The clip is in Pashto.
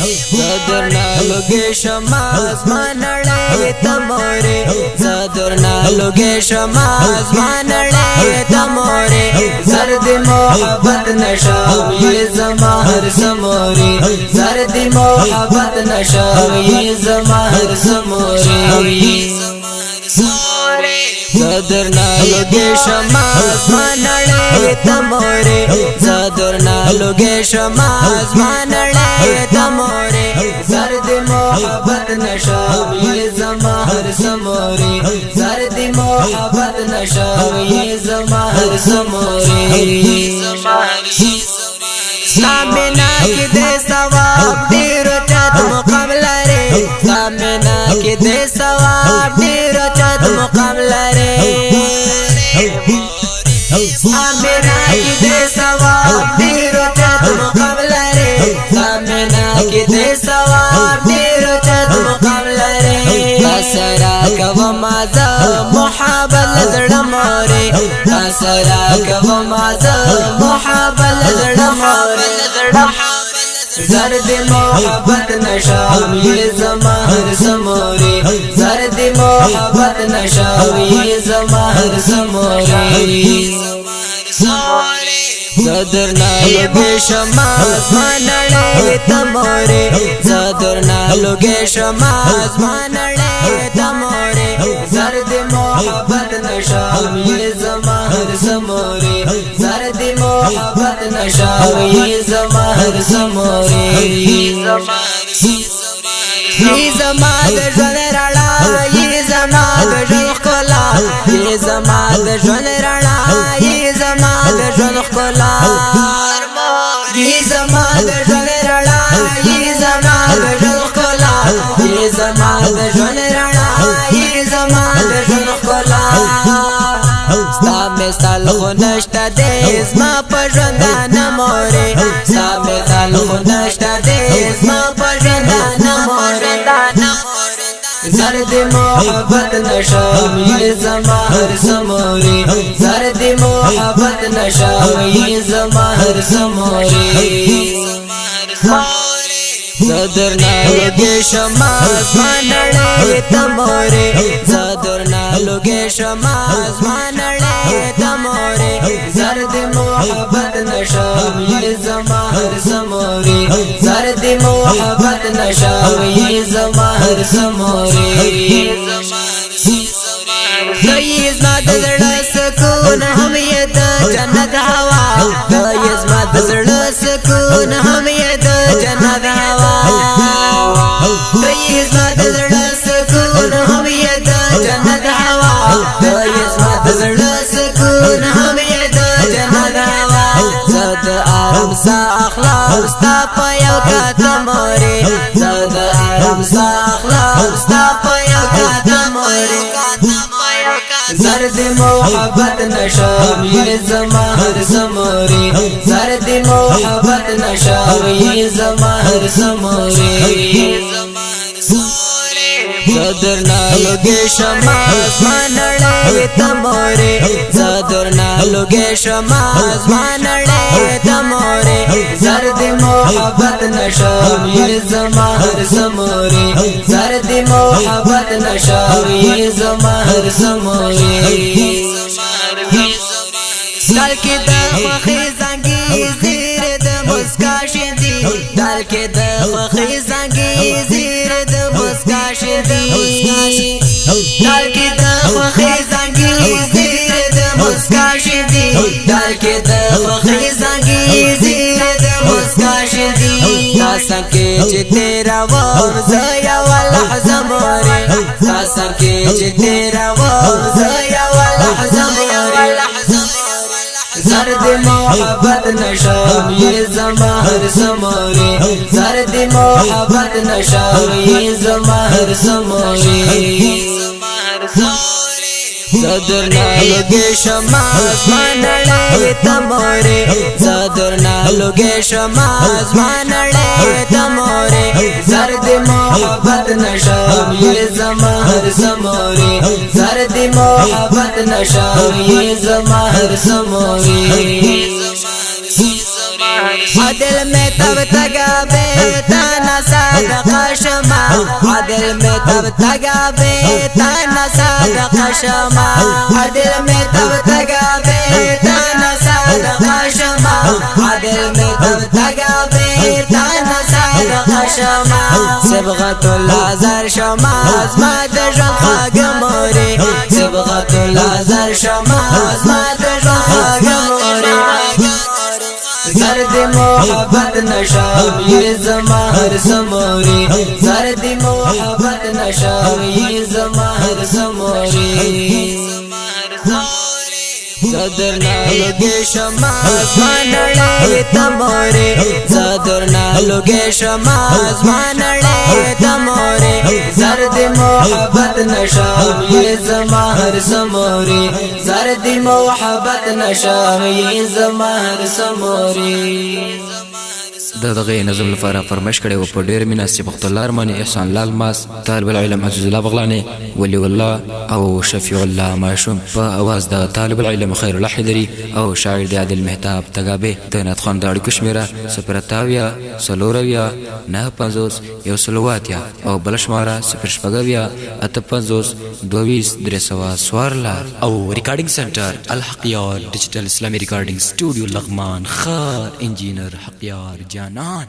زدرنا لوگی شماز مانڑے تمورے زدرنا لوگی شماز مانڑے تمورے زرد محبت نشام یہ زمہر سمورے زرد محبت نشام یہ زمہر سمورے زدرنا لوگی شماز مانڑے تمورے زدرنا لوگی شماز مانڑے تمورے زرد محبت نشام یہ زمہر سمورے زرد محبت نشام یہ زمہر سمورے سامنا کی دے ثواب دیرو چت مقابل رے سامنا کی دے ثواب دیرو چت مقابل رے سامنا کی دے ثواب دیرو چت مقابل رے سامنا کی دے ثواب دیرو چت مقابل رے اسرا کو مازا محابل زڑمورے اسرا کو مازا محابل زڑمورے زرد محبت نشام یہ زمہر سمورے زرد محبت نشام یہ زمہر سمورے زدرنا لوگی شماز مانڑے تمورے زدرنا لوگی شماز مانڑے تمورے زرد محبت نشام یہ زمہر سمورے زرد محبت نشام یہ زمہر سمورے یہ زماد جن رڑا یہ زماد جن خلا یہ زماد جن رڑا یہ زماد جن خلا یہ زماد جن رڑا یہ زماد جن خلا یہ زماد جن رڑا یہ زماد جن خلا ستا مثال خونشتا دے زما پژندا نمورے ستا مثال خونشتا دے زما پژندا نمورے زرد محبت نشام یہ زمہر سمورے زرد محبت نشام یہ زمہر سمورے زدرنا لوگی شماز مانڑے تمورے زدرنا لوگی شماز مانڑے تمورے زرد محبت نشام یہ زمہر سمورے زرد محبت نشام یہ زمہر سمورے دایز ما دزڑ سکون ہم یہ جنت ہوا دایز ما دزڑ سکون ہم یہ جنت ہوا دایز ما دزڑ سکون ہم یہ جنت ہوا دایز ما دزڑ سکون ہم یہ جنت ہوا زد آرام سا اخلاق ستا پیو کا تمورے زد آرام سا اخلاق ستا پیو کا تمورے زرد محبت نشام یہ زمہر سمورے زرد محبت نشام یہ زمہر سمورے زدرنا لوگی شماز مانڑے تمورے زدرنا لوگی شماز مانڑے تمورے زرد محبت نشام یہ زمہر سمورے زرد محبت نشام یہ زمہر سمورے دل کی دخوخی زنگی زیر دمسکا شدی دل کی دخوخی زنگی زیر دمسکا شدی دل کی دخوخی زنگی زیر دمسکا شدی دل کی دخوخی زنگی زیر دمسکا شدی ناسن کے چی تیرا وام زیا واللحظہ مورے ناسن کے چی تیرا وام زیا واللحظہ مورے زرد محبت نشام یہ زمہر سمورے زرد محبت نشام یہ زمہر سمورے زدرنا لوگی شماز مانڑے تمورے زدرنا لوگی شماز مانڑے تمورے زرد محبت نشام یہ زمہر سمورے زرد محبت نشام یہ زمہر سمورے عدل میں تب تگا بیتا نہ صادق شما عدل میں تب تگا بیتا نہ صادق شما عدل میں تب تگا بیتا نہ صادق شما عدل میں تب تگا بیتا نہ صادق شما صبغة الله زر شما زما د ژوند خواږه مورې صبغة الله زر شما زما د ژوند خواږه مورې زرد محبت نشام یہ زما ہر سموری زرد محبت نشام یہ زما ہر سموری زدر نالوگے شماز مانڑے تمورے زدر نالوگے شماز مانڑے تمورے زرد محبت نشام یہ زما ہر سموری زرد محبت نشام یہ زما ہر سموری دغه نظم لپاره فرمایش کړی و په ډېر مینه صبغت الله ارماني احسان لال ماس طالب العلم عزیز الله بغلاني ولی الله او شفیع الله ماشوم په اواز د طالب العلم خیر الله حیدری او شاعر د عادل مهتاب تګابه د نعت خوان د اړیکو شمیره 0 سلورویا 950 یو سلواتیا او بل شماره 0 شپږویا 850 22 314 او ریکارډینګ سنټر الحقیار ډیجیټل اسلامي ریکارډینګ سټوډیو لغمان خار انجینر حقیار جانان